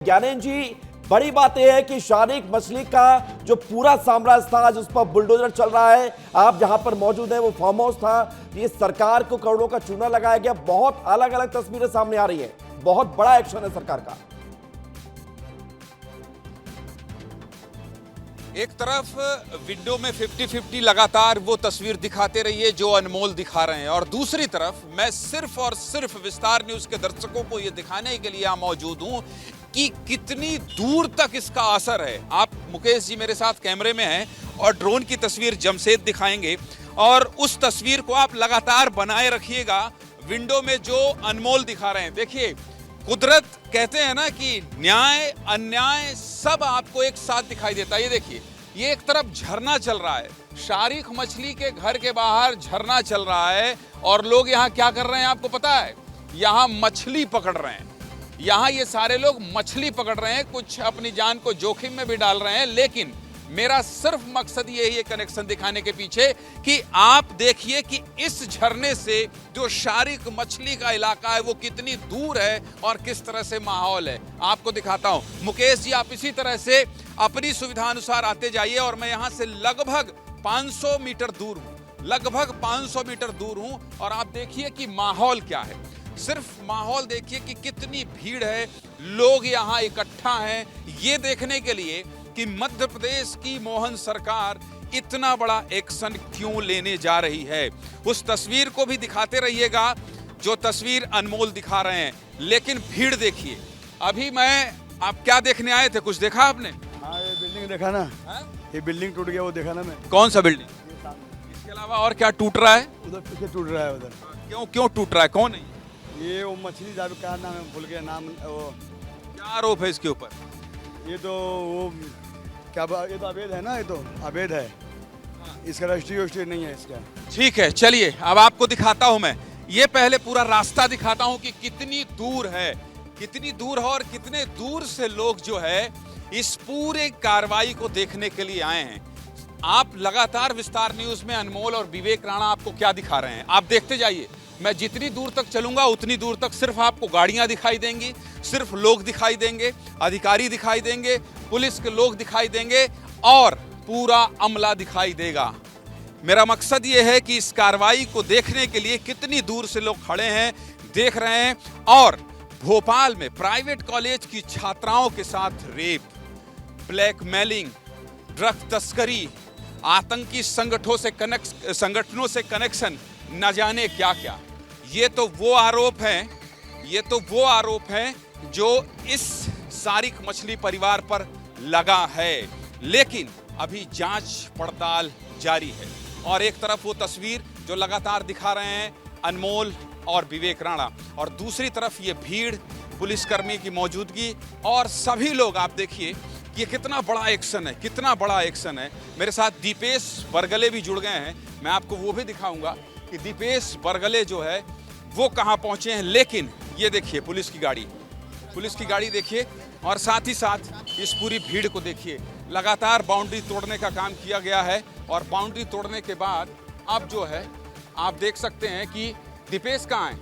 ज्ञानेन जी, बड़ी बात यह है कि शारीक मछली का जो पूरा साम्राज्य था, जिस पर बुलडोजर चल रहा है, आप जहां पर मौजूद हैं वो फार्म हाउस था। ये सरकार को करोड़ों का चूना लगाया गया। बहुत अलग अलग तस्वीरें सामने आ रही हैं। बहुत बड़ा एक्शन है सरकार का। एक तरफ विंडो में 50-50 लगातार वो तस्वीर दिखाते रहिए जो अनमोल दिखा रहे हैं, और दूसरी तरफ मैं सिर्फ और सिर्फ विस्तार न्यूज के दर्शकों को ये दिखाने के लिए यहां मौजूद हूं कि कितनी दूर तक इसका असर है। आप मुकेश जी मेरे साथ कैमरे में हैं और ड्रोन की तस्वीर जमशेद दिखाएंगे, और उस तस्वीर को आप लगातार बनाए रखिएगा। विंडो में जो अनमोल दिखा रहे हैं, देखिए कुदरत कहते हैं ना कि न्याय अन्याय सब आपको एक साथ दिखाई देता है। ये देखिए, ये एक तरफ झरना चल रहा है, शारीक मछली के घर के बाहर झरना चल रहा है, और लोग यहाँ क्या कर रहे हैं आपको पता है? यहाँ मछली पकड़ रहे हैं। यहाँ ये सारे लोग मछली पकड़ रहे हैं, कुछ अपनी जान को जोखिम में भी डाल रहे हैं। लेकिन मेरा सिर्फ मकसद यही है कनेक्शन दिखाने के पीछे कि आप देखिए कि इस झरने से जो शारीक मछली का इलाका है वो कितनी दूर है और किस तरह से माहौल है। आपको दिखाता हूं। मुकेश जी, आप इसी तरह से अपनी सुविधा अनुसार आते जाइए, और मैं यहां से लगभग 500 मीटर दूर हूं, लगभग 500 मीटर दूर हूं, और आप देखिए कि माहौल क्या है। सिर्फ माहौल देखिए कि कितनी भीड़ है, लोग यहाँ इकट्ठा हैं ये देखने के लिए कि मध्य प्रदेश की मोहन सरकार इतना बड़ा एक्शन क्यों लेने जा रही है। उस तस्वीर को भी दिखाते रहिएगा जो तस्वीर अनमोल दिखा रहे हैं, लेकिन भीड़ देखिए। अभी आप क्या देखने आए थे? कुछ देखा आपने? हाँ, ये बिल्डिंग देखा ना। ये बिल्डिंग टूट गया, वो देखा ना मैं। कौन सा बिल्डिंग? इसके अलावा और क्या टूट रहा है? उधर पीछे टूट रहा है उधर। क्यों टूट रहा है? कौन है ये? वो मछली जाल का नाम है, भूल गया नाम। वो क्या आरोप है इसके ऊपर? ये तो वो क्या, ये तो अवैध है ना, ये तो अवैध है। इसका रजिस्ट्री नहीं है इसका। ठीक है, चलिए अब आपको दिखाता हूं मैं। ये पहले पूरा रास्ता दिखाता हूं कि कितनी दूर है, कितनी दूर है, और कितने दूर से लोग जो है इस पूरे कार्रवाई को देखने के लिए आए हैं। आप लगातार विस्तार न्यूज में अनमोल और विवेक राणा आपको क्या दिखा रहे हैं, आप देखते जाइए। मैं जितनी दूर तक चलूंगा उतनी दूर तक सिर्फ आपको गाड़ियां दिखाई देंगी, सिर्फ लोग दिखाई देंगे, अधिकारी दिखाई देंगे, पुलिस के लोग दिखाई देंगे, और पूरा अमला दिखाई देगा। मेरा मकसद ये है कि इस कार्रवाई को देखने के लिए कितनी दूर से लोग खड़े हैं, देख रहे हैं। और भोपाल में प्राइवेट कॉलेज की छात्राओं के साथ रेप, ब्लैकमेलिंग, ड्रग तस्करी, आतंकी संगठनों से कनेक्शन, न जाने क्या क्या। ये तो वो आरोप हैं जो इस शारीक मछली परिवार पर लगा है। लेकिन अभी जांच पड़ताल जारी है, और एक तरफ वो तस्वीर जो लगातार दिखा रहे हैं अनमोल और विवेक राणा, और दूसरी तरफ ये भीड़, पुलिसकर्मी की मौजूदगी, और सभी लोग। आप देखिए ये कितना बड़ा एक्शन है, कितना बड़ा एक्शन है। मेरे साथ दीपेश बरगले भी जुड़ गए हैं, मैं आपको वो भी दिखाऊंगा कि दीपेश बरगले जो है वो कहां पहुंचे हैं। लेकिन ये देखिए पुलिस की गाड़ी देखिए, और साथ ही साथ इस पूरी भीड़ को देखिए। लगातार बाउंड्री तोड़ने का काम किया गया है, और बाउंड्री तोड़ने के बाद अब जो है आप देख सकते हैं कि दीपेश कहाँ है।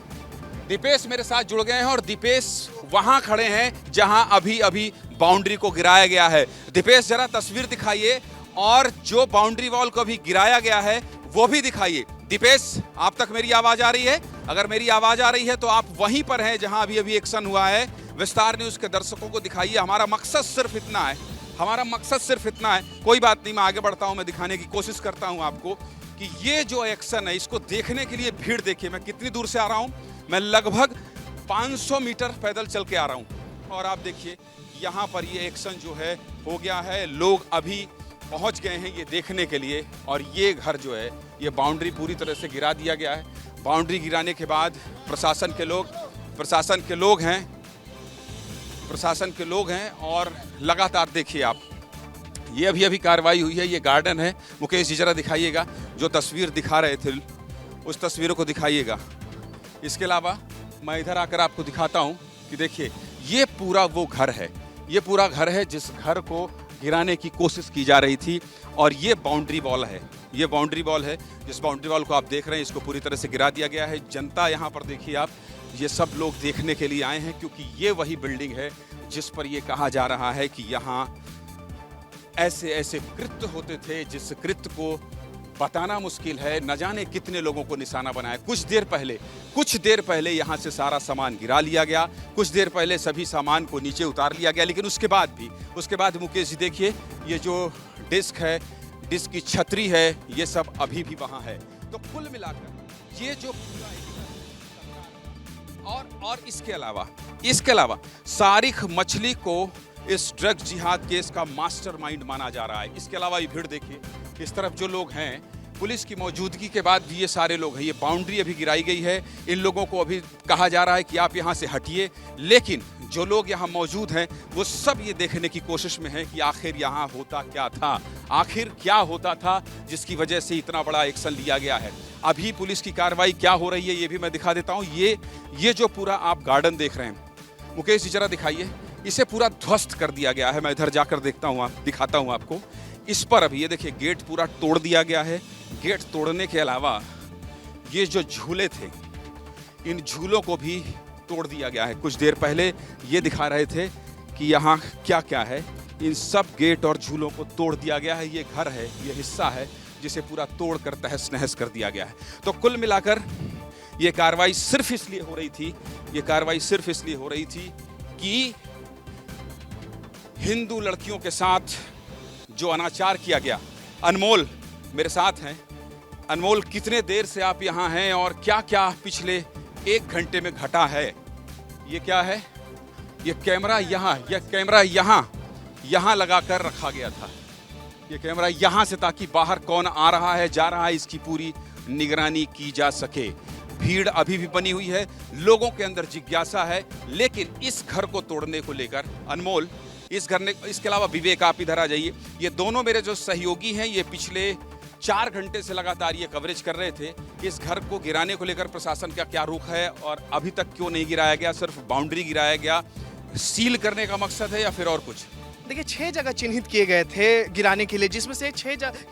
दीपेश मेरे साथ जुड़ गए हैं, और दीपेश वहां खड़े हैं जहां अभी अभी बाउंड्री को गिराया गया है। दीपेश जरा तस्वीर दिखाइए, और जो बाउंड्री वॉल को अभी गिराया गया है वो भी दिखाइए। दीपेश, आप तक मेरी आवाज आ रही है? अगर मेरी आवाज आ रही है तो आप वहीं पर हैं जहां अभी अभी एक्शन हुआ है। विस्तार न्यूज के दर्शकों को दिखाइए। हमारा मकसद सिर्फ इतना है, कोई बात नहीं, मैं आगे बढ़ता हूं, मैं दिखाने की कोशिश करता हूं आपको कि ये जो एक्शन है इसको देखने के लिए भीड़ देखिए। मैं कितनी दूर से आ रहा हूं, मैं लगभग 500 मीटर पैदल चल के आ रहा हूं, और आप देखिए यहाँ पर ये एक्शन जो है हो गया है। लोग अभी पहुंच गए हैं ये देखने के लिए, और ये घर जो है ये बाउंड्री पूरी तरह से गिरा दिया गया है। बाउंड्री गिराने के बाद प्रशासन के लोग हैं, और लगातार देखिए आप, ये अभी अभी कार्रवाई हुई है। ये गार्डन है। मुकेश जी जरा दिखाइएगा, जो तस्वीर दिखा रहे थे उस तस्वीरों को दिखाइएगा। इसके अलावा मैं इधर आकर आपको दिखाता हूँ कि देखिए ये पूरा वो घर है, ये पूरा घर है जिस घर को गिराने की कोशिश की जा रही थी, और ये बाउंड्री वॉल है, ये बाउंड्री वॉल है। जिस बाउंड्री वॉल को आप देख रहे हैं इसको पूरी तरह से गिरा दिया गया है। जनता यहाँ पर देखिए आप, ये सब लोग देखने के लिए आए हैं, क्योंकि ये वही बिल्डिंग है जिस पर यह कहा जा रहा है कि यहाँ ऐसे ऐसे कृत्य होते थे जिस कृत्य को बताना मुश्किल है। न जाने कितने लोगों को निशाना बनाया। कुछ देर पहले यहाँ से सारा सामान गिरा लिया गया, कुछ देर पहले सभी सामान को नीचे उतार लिया गया, लेकिन उसके बाद मुकेश जी देखिए, ये जो डिस्क है, डिस्क की छतरी है, ये सब अभी भी वहाँ है। तो कुल मिलाकर ये जो पूरा और इसके अलावा सारिख मछली को इस ड्रग जिहाद केस का मास्टरमाइंड माना जा रहा है। इसके अलावा ये भीड़ देखिए, इस तरफ जो लोग हैं, पुलिस की मौजूदगी के बाद भी ये सारे लोग हैं। ये बाउंड्री अभी गिराई गई है, इन लोगों को अभी कहा जा रहा है कि आप यहाँ से हटिए, लेकिन जो लोग यहाँ मौजूद हैं वो सब ये देखने की कोशिश में है कि आखिर यहाँ होता क्या था, आखिर क्या होता था जिसकी वजह से इतना बड़ा एक्शन लिया गया है। अभी पुलिस की कार्रवाई क्या हो रही है ये भी मैं दिखा देता हूँ। ये जो पूरा आप गार्डन देख रहे हैं, मुकेश जी जरा दिखाइए, इसे पूरा ध्वस्त कर दिया गया है। मैं इधर जाकर दिखाता हूँ आपको। इस पर अभी ये देखिए गेट पूरा तोड़ दिया गया है। गेट तोड़ने के अलावा ये जो झूले थे, इन झूलों को भी तोड़ दिया गया है। कुछ देर पहले ये दिखा रहे थे कि यहाँ क्या क्या है। इन सब गेट और झूलों को तोड़ दिया गया है। ये घर है, ये हिस्सा है जिसे पूरा तोड़कर तहस नहस कर दिया गया है। तो कुल मिलाकर ये कार्रवाई सिर्फ इसलिए हो रही थी कि हिंदू लड़कियों के साथ जो अनाचार किया गया। अनमोल मेरे साथ हैं। अनमोल, कितने देर से आप यहाँ हैं और क्या क्या पिछले 1 घंटे में घटा है? ये क्या है? ये कैमरा यहाँ लगाकर रखा गया था। ये कैमरा यहाँ से, ताकि बाहर कौन आ रहा है जा रहा है इसकी पूरी निगरानी की जा सके। भीड़ अभी भी बनी हुई है, लोगों के अंदर जिज्ञासा है, लेकिन इस घर को तोड़ने को लेकर अनमोल, इसके अलावा विवेक, आप इधर आ जाइए। ये दोनों मेरे जो सहयोगी हैं, ये पिछले 4 घंटे से लगातार ये कवरेज कर रहे थे। इस घर को गिराने को लेकर प्रशासन का क्या रुख है और अभी तक क्यों नहीं गिराया गया? सिर्फ बाउंड्री गिराया गया, सील करने का मकसद है या फिर और कुछ? देखिए 6 जगह चिन्हित किए गए थे गिराने के लिए, जिसमें से ये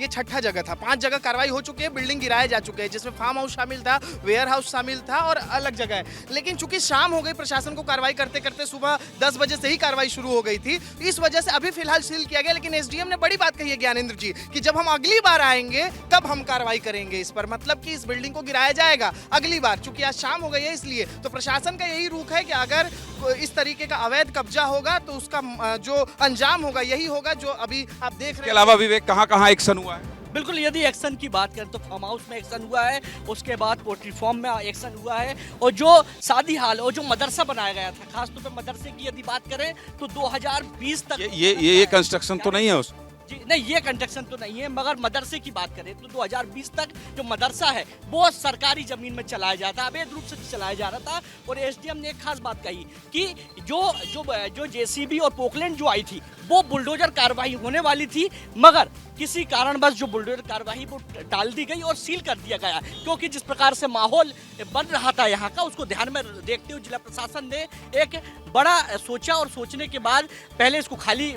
6ठा जगह था। 5 जगह कार्रवाई हो चुकी है, बिल्डिंग गिराए जा चुके हैं, जिसमें फार्म हाउस शामिल था, वेयर हाउस शामिल था और अलग जगह है। लेकिन चूंकि शाम हो गई, प्रशासन को कार्रवाई करते करते सुबह 10 बजे से ही कार्रवाई शुरू हो गई थी, इस वजह से अभी फिलहाल सील किया गया। लेकिन एसडीएम ने बड़ी बात कही है ज्ञानेंद्र जी कि जब हम अगली बार आएंगे तब हम कार्रवाई करेंगे इस पर, मतलब कि इस बिल्डिंग को गिराया जाएगा अगली बार। चूंकि आज शाम हो गई है, इसलिए तो प्रशासन का यही रुख है कि अगर इस तरीके का अवैध कब्जा होगा तो उसका जो अंजाम होगा यही होगा जो अभी आप देख रहे हैं। इसके अलावा विवेक, कहाँ एक्शन हुआ है? बिल्कुल, यदि एक्शन की बात करें तो फार्म हाउस में एक्शन हुआ है, उसके बाद पोल्ट्री फार्म में एक्शन हुआ है, और जो शादी हाल और जो मदरसा बनाया गया था, खासतौर पर मदरसे की यदि बात करें तो 2020 तक ये कंस्ट्रक्शन तो नहीं है उस जी नहीं, ये कंस्ट्रक्शन तो नहीं है, मगर मदरसे की बात करें तो 2020 तक जो मदरसा है वो सरकारी जमीन में चलाया जाता, अवैध रूप से चलाया जा रहा था। और एसडीएम ने एक खास बात कही कि जो जेसीबी और पोकलैंड जो आई थी वो बुलडोजर कार्रवाई होने वाली थी, मगर किसी कारणवश जो बुलडोजर कार्रवाई वो टाल दी गई और सील कर दिया गया, क्योंकि जिस प्रकार से माहौल बन रहा था यहाँ का, उसको ध्यान में देखते हुए जिला प्रशासन ने एक बड़ा सोचा और सोचने के बाद पहले इसको खाली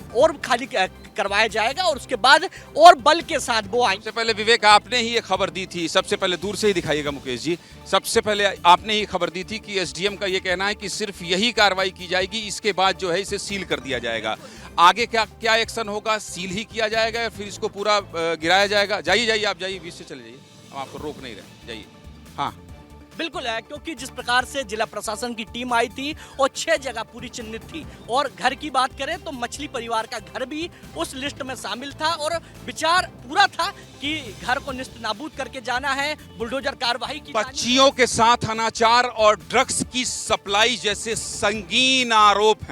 करवाया जाएगा और उसके बाद और बल के साथ वो आएंगे। सबसे पहले विवेक, आपने ही ये खबर दी थी, सबसे पहले दूर से ही दिखाइएगा मुकेश जी, सबसे पहले आपने ही खबर दी थी कि एसडीएम का ये कहना है कि सिर्फ यही कार्रवाई की जाएगी, इसके बाद जो है इसे सील कर दिया जाएगा। आगे क्या एक्शन होगा? सील ही किया जाएगा या फिर इसको पूरा गिराया जाएगा? जाइए आप जाइए, बीच से चले जाइए, हम आपको रोक नहीं रहे, जाइए। हाँ बिल्कुल है, क्योंकि जिस प्रकार से जिला प्रशासन की टीम आई थी और 6 जगह पूरी चिन्हित थी। और घर की बात करें तो मछली परिवार का घर भी उस लिस्ट में शामिल था और विचार पूरा था कि घर को निस्त नाबूद करके जाना है, बुलडोजर कार्रवाई की। बच्चियों के साथ अनाचार और ड्रग्स की सप्लाई जैसे संगीन आरोप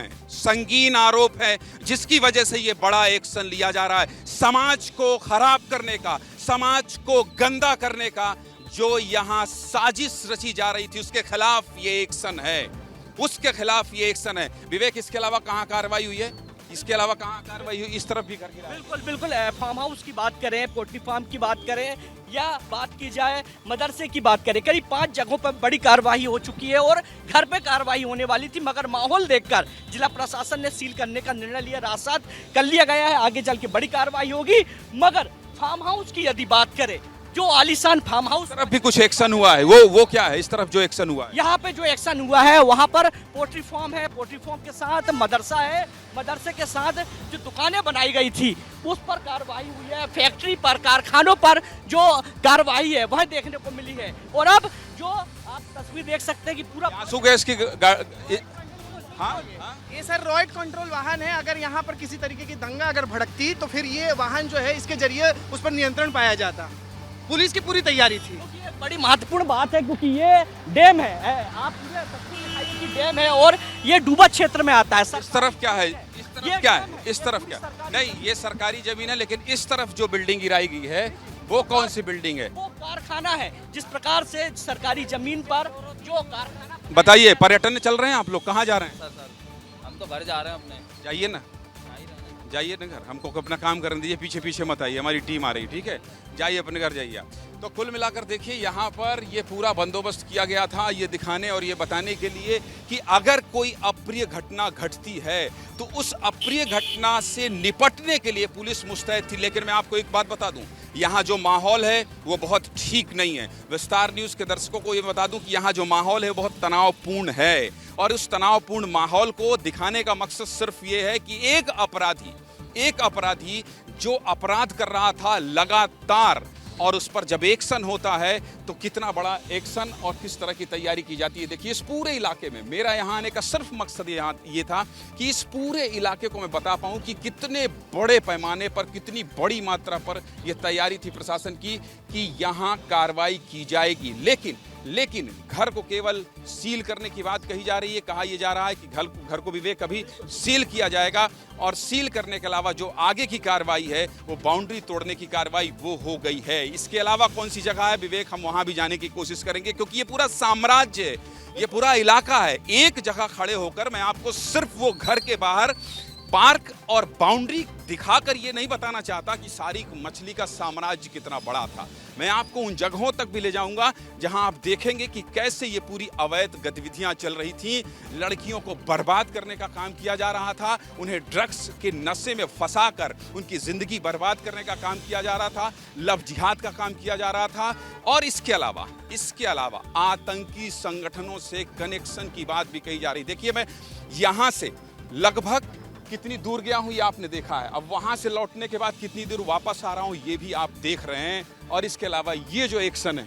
है जिसकी वजह से ये बड़ा एक्शन लिया जा रहा है। समाज को खराब करने का, समाज को गंदा करने का जो यहाँ साजिश रची जा रही थी, उसके खिलाफ ये एक्शन है, विवेक, इसके अलावा कहाँ कार्रवाई हुई है? इस तरफ भी कर बिल्कुल फार्म हाउस की बात करें, पोल्ट्री फार्म की बात करें या बात की जाए मदरसे की बात करें, करीब 5 जगहों पर बड़ी कार्रवाई हो चुकी है और घर पे कार्रवाई होने वाली थी, मगर माहौल देखकर जिला प्रशासन ने सील करने का निर्णय लिया, रात कर लिया गया है। आगे चल के बड़ी कार्रवाई होगी। मगर फार्म हाउस की यदि बात करें, जो आलीशान फार्म हाउस, इस तरफ भी कुछ एक्शन हुआ है, वो क्या है इस तरफ जो एक्शन हुआ है? यहाँ पे जो एक्शन हुआ है वहाँ पर पोल्ट्री फार्म है, पोल्ट्री फार्म के साथ मदरसा है, मदरसे के साथ जो दुकानें बनाई गई थी उस पर कार्रवाई हुई है, फैक्ट्री पर, कारखानों पर जो कार्रवाई है वह देखने को मिली है। और अब जो आप तस्वीर देख सकते हैं कि पूरा आंसू गैस की हाँ, ये सर रॉयड कंट्रोल वाहन है। अगर यहाँ पर किसी तरीके की दंगा अगर भड़कती तो फिर ये वाहन जो है इसके जरिए उस पर नियंत्रण पाया जाता। पुलिस की पूरी तैयारी थी। क्योंकि ये बड़ी महत्वपूर्ण बात है क्योंकि ये डैम है, आप मुझे तस्वीर दिखाइए कि डैम है और ये डूबा क्षेत्र में आता है। इस तरफ क्या है, इस तरफ क्या है, इस तरफ क्या? नहीं, ये सरकारी जमीन है, लेकिन इस तरफ जो बिल्डिंग गिराई गई है वो कौन सी बिल्डिंग है? वो कारखाना है। जिस प्रकार से सरकारी जमीन पर जो कारखाना, बताइए, पर्यटन चल रहे हैं आप लोग, कहाँ जा रहे हैं? सर हम तो घर जा रहे हैं अपने। जाइए ना, जाइए ना घर, हमको अपना काम करने दीजिए, पीछे पीछे मत आइए, हमारी टीम आ रही, ठीक है? जाइए अपने घर जाइए। तो कुल मिलाकर देखिए, यहाँ पर ये पूरा बंदोबस्त किया गया था ये दिखाने और ये बताने के लिए कि अगर कोई अप्रिय घटना घटती है तो उस अप्रिय घटना से निपटने के लिए पुलिस मुस्तैद थी। लेकिन मैं आपको एक बात बता दूं, यहाँ जो माहौल है वो बहुत ठीक नहीं है। विस्तार न्यूज़ के दर्शकों को ये बता दूं कि यहाँ जो माहौल है वो बहुत तनावपूर्ण है और उस तनावपूर्ण माहौल को दिखाने का मकसद सिर्फ ये है कि एक अपराधी जो अपराध कर रहा था लगातार, और उस पर जब एक्शन होता है तो कितना बड़ा एक्शन और किस तरह की तैयारी की जाती है। देखिए, इस पूरे इलाके में मेरा यहाँ आने का सिर्फ मकसद ये था कि इस पूरे इलाके को मैं बता पाऊँ कि कितने बड़े पैमाने पर, कितनी बड़ी मात्रा पर यह तैयारी थी प्रशासन की कि यहाँ कार्रवाई की जाएगी। लेकिन घर को केवल सील करने की बात कही जा रही है। कहा यह जा रहा है कि घर को विवेक अभी सील किया जाएगा और सील करने के अलावा जो आगे की कार्रवाई है वो बाउंड्री तोड़ने की कार्रवाई वो हो गई है। इसके अलावा कौन सी जगह है विवेक, हम वहां भी जाने की कोशिश करेंगे क्योंकि ये पूरा साम्राज्य है, ये पूरा इलाका है। एक जगह खड़े होकर मैं आपको सिर्फ वो घर के बाहर पार्क और बाउंड्री दिखाकर ये नहीं बताना चाहता कि शारीक मछली का साम्राज्य कितना बड़ा था। मैं आपको उन जगहों तक भी ले जाऊंगा जहां आप देखेंगे कि कैसे ये पूरी अवैध गतिविधियां चल रही थी। लड़कियों को बर्बाद करने का काम किया जा रहा था, उन्हें ड्रग्स के नशे में फंसाकर उनकी जिंदगी बर्बाद करने का काम किया जा रहा था, लव जिहाद का काम किया जा रहा था और इसके अलावा आतंकी संगठनों से कनेक्शन की बात भी कही जा रही। देखिए, मैं यहां से लगभग कितनी दूर गया हूं ये आपने देखा है, अब वहां से लौटने के बाद कितनी दूर वापस आ रहा हूं ये भी आप देख रहे हैं। और इसके अलावा ये जो एक्शन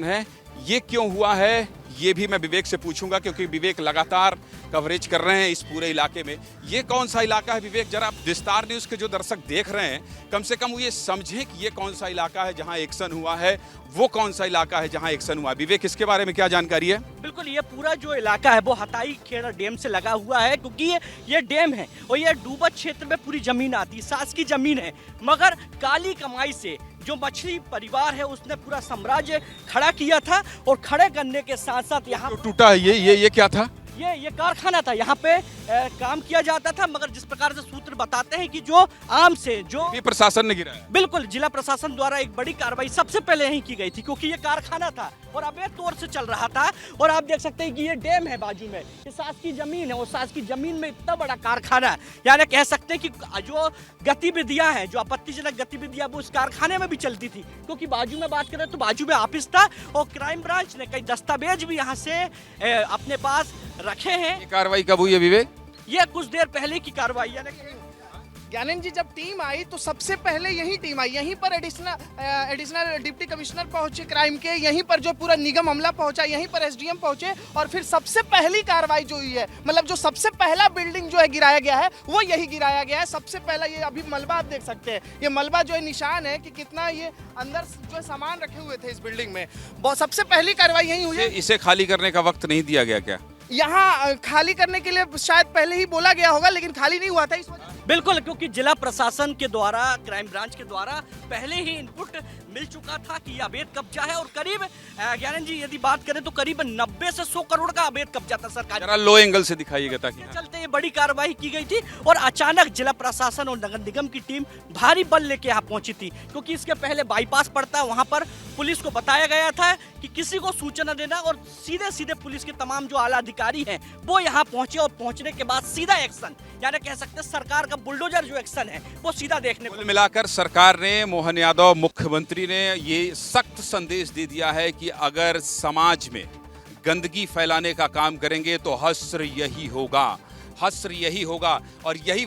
है ये क्यों हुआ है ये भी मैं विवेक से पूछूंगा क्योंकि विवेक लगातार कवरेज कर रहे हैं इस पूरे इलाके में। ये कौन सा इलाका है विवेक, जरा विस्तार न्यूज़ के जो दर्शक देख रहे हैं कम से कम वो ये समझें कि ये कौन सा इलाका है जहां एक्शन हुआ है, वो कौन सा इलाका है जहां एक्शन हुआ। विवेक, इसके बारे में क्या जानकारी है? बिल्कुल, ये पूरा जो इलाका है वो हताई खेड़ा डैम से लगा हुआ है क्योंकि ये डैम है और ये डूबा क्षेत्र में पूरी जमीन आती है, शासकीय जमीन है। मगर काली कमाई से जो मछली परिवार है उसने पूरा साम्राज्य खड़ा किया था और खड़े करने के साथ साथ यहाँ टूटा है ये क्या था? ये कारखाना था, यहाँ पे काम किया जाता था। मगर जिस प्रकार से सूत्र बताते हैं कि जो आम से जो प्रशासन ने गिराया, बिल्कुल जिला प्रशासन द्वारा एक बड़ी कार्रवाई सबसे पहले यही की गई थी क्योंकि ये कारखाना था और अवैध तौर से चल रहा था। और आप देख सकते हैं कि ये डैम है बाजू में, ये शासकीय जमीन है और शासकीय जमीन में इतना बड़ा कारखाना, यानी कह सकते हैं कि जो गतिविधियां हैं, जो आपत्तिजनक गतिविधियां वो उस कारखाने में भी चलती थी क्योंकि बाजू में बात करें तो बाजू में ऑफिस था और क्राइम ब्रांच ने कई दस्तावेज भी यहाँ से अपने पास रखे हैं। ये कार्रवाई कब हुई है विवेक? ये कुछ देर पहले की कार्रवाई, यानी कि ज्ञानंद जी, जब टीम आई तो सबसे पहले यही टीम आई, यहीं पर एडिशनल डिप्टी कमिश्नर पहुंचे क्राइम के, यहीं पर जो पूरा निगम अमला पहुंचा, यहीं पर एसडीएम पहुंचे और फिर सबसे पहली कार्रवाई जो हुई है, मतलब जो सबसे पहला बिल्डिंग जो है गिराया गया है वो यही गिराया गया है। सबसे पहला ये अभी मलबा आप देख सकते हैं, ये मलबा जो है निशान है कि कितना ये अंदर जो सामान रखे हुए थे इस बिल्डिंग में। सबसे पहली कार्रवाई यही हुई है। इसे खाली करने का वक्त नहीं दिया गया क्या? यहाँ खाली करने के लिए शायद पहले ही बोला गया होगा लेकिन खाली नहीं हुआ था इस वजह। बिल्कुल, क्योंकि जिला प्रशासन के द्वारा, क्राइम ब्रांच के द्वारा पहले ही इनपुट मिल चुका था कि यह अवैध कब्जा है और करीब ज्ञानंद जी यदि बात करें तो करीब 90 से 100 करोड़ का अवैध कब्जा था सरकार। जरा लो एंगल से दिखाइएगा ताकि चलते ये बड़ी कार्रवाई की गई थी और अचानक जिला प्रशासन और नगर निगम की टीम भारी बल लेके यहाँ पहुंची थी क्योंकि इसके पहले बाईपास पड़ता, वहां पर पुलिस को बताया गया था कि किसी को सूचना देना और सीधे सीधे पुलिस के तमाम जो आला अधिकारी अधिकारी हैं वो यहाँ पहुंचे और पहुंचने के बाद सीधा एक्शन, यानी कह सकते हैं सरकार का बुलडोजर जो एक्शन है वो सीधा देखने को कुल मिलाकर सरकार ने, मोहन यादव मुख्यमंत्री ने ये सख्त संदेश दे दिया है कि अगर समाज में गंदगी फैलाने का काम करेंगे तो हश्र यही होगा, हश्र यही होगा। और यही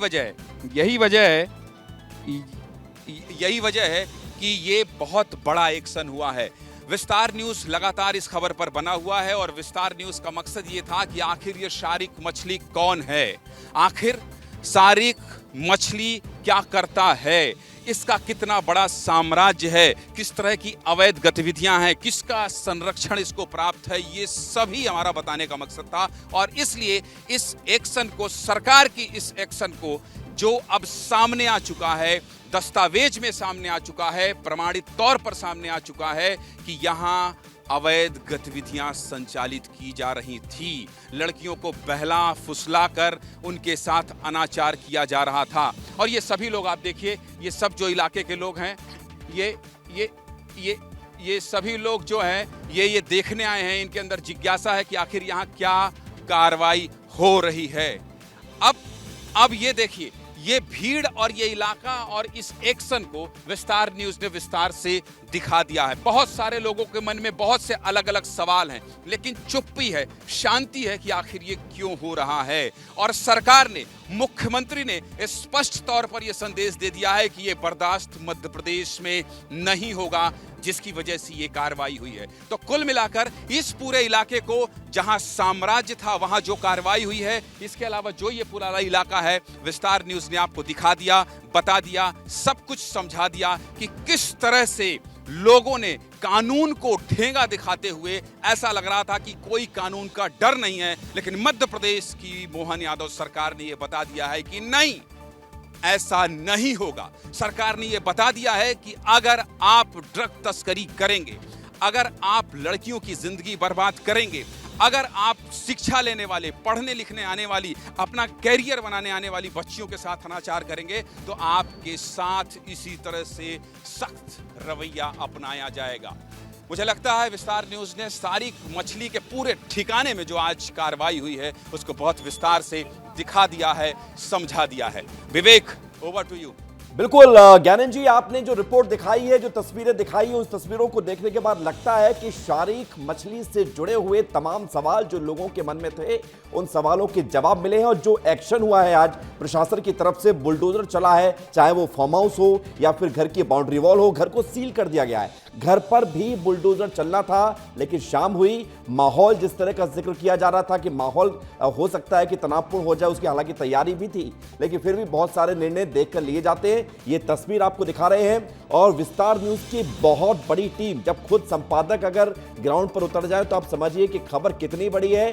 वजह है कि ये बहुत बड़ा एक्शन हुआ है। विस्तार न्यूज़ लगातार इस खबर पर बना हुआ है और विस्तार न्यूज़ का मकसद ये था कि आखिर ये शारिक मछली कौन है, आखिर शारिक मछली क्या करता है, इसका कितना बड़ा साम्राज्य है, किस तरह की अवैध गतिविधियां हैं, किसका संरक्षण इसको प्राप्त है, ये सभी हमारा बताने का मकसद था। और इसलिए इस एक्शन को, सरकार की इस एक्शन को जो अब सामने आ चुका है, दस्तावेज में सामने आ चुका है, प्रमाणित तौर पर सामने आ चुका है कि यहाँ अवैध गतिविधियां संचालित की जा रही थी, लड़कियों को बहला फुसला कर उनके साथ अनाचार किया जा रहा था। और ये सभी लोग आप देखिए, ये सब जो इलाके के लोग हैं, ये सभी लोग जो हैं ये देखने आए हैं, इनके अंदर जिज्ञासा है कि आखिर यहाँ क्या कार्रवाई हो रही है। अब ये देखिए, ये भीड़ और ये इलाका और इस एक्शन को विस्तार न्यूज़ ने विस्तार से दिखा दिया है। बहुत सारे लोगों के मन में बहुत से अलग अलग सवाल हैं, लेकिन चुप्पी है, शांति है कि आखिर ये क्यों हो रहा है। और सरकार ने, मुख्यमंत्री ने स्पष्ट तौर पर यह संदेश दे दिया है कि ये बर्दाश्त मध्य प्रदेश में नहीं होगा, जिसकी वजह से ये कार्रवाई हुई है। तो कुल मिलाकर इस पूरे इलाके को, जहां साम्राज्य था वहां जो कार्रवाई हुई है, इसके अलावा जो ये पूरा इलाका है, विस्तार न्यूज़ ने आपको दिखा दिया, बता दिया, सब कुछ समझा दिया कि किस तरह से लोगों ने कानून को ठेंगा दिखाते हुए, ऐसा लग रहा था कि कोई कानून का डर नहीं है, लेकिन मध्य प्रदेश की मोहन यादव सरकार ने यह बता दिया है कि नहीं, ऐसा नहीं होगा। सरकार ने यह बता दिया है कि अगर आप ड्रग तस्करी करेंगे, अगर आप लड़कियों की जिंदगी बर्बाद करेंगे, अगर आप शिक्षा लेने वाले, पढ़ने लिखने आने वाली, अपना कैरियर बनाने आने वाली बच्चियों के साथ अनाचार करेंगे, तो आपके साथ इसी तरह से सख्त रवैया अपनाया जाएगा। मुझे लगता है विस्तार न्यूज़ ने शारिक मछली के पूरे ठिकाने में जो आज कार्रवाई हुई है उसको बहुत विस्तार से दिखा दिया है, समझा दिया है। विवेक, ओवर टू यू। बिल्कुल ज्ञानन जी, आपने जो रिपोर्ट दिखाई है, जो तस्वीरें दिखाई है, उस तस्वीरों को देखने के बाद लगता है कि शारिक मछली से जुड़े हुए तमाम सवाल जो लोगों के मन में थे, उन सवालों के जवाब मिले हैं। और जो एक्शन हुआ है आज प्रशासन की तरफ से, बुलडोजर चला है, चाहे वो फार्म हाउस हो या फिर घर की बाउंड्री वॉल हो, घर को सील कर दिया गया है। घर पर भी बुलडोजर चलना था, लेकिन शाम हुई, माहौल जिस तरह का जिक्र किया जा रहा था कि माहौल हो सकता है कि तनावपूर्ण हो जाए, उसकी हालांकि तैयारी भी थी, लेकिन फिर भी बहुत सारे निर्णय देखकर लिए जाते हैं। ये तस्वीर आपको दिखा रहे हैं। और विस्तार न्यूज़ की बहुत बड़ी टीम, जब खुद संपादक अगर ग्राउंड पर उतर जाए तो आप समझिए कि खबर कितनी बड़ी है।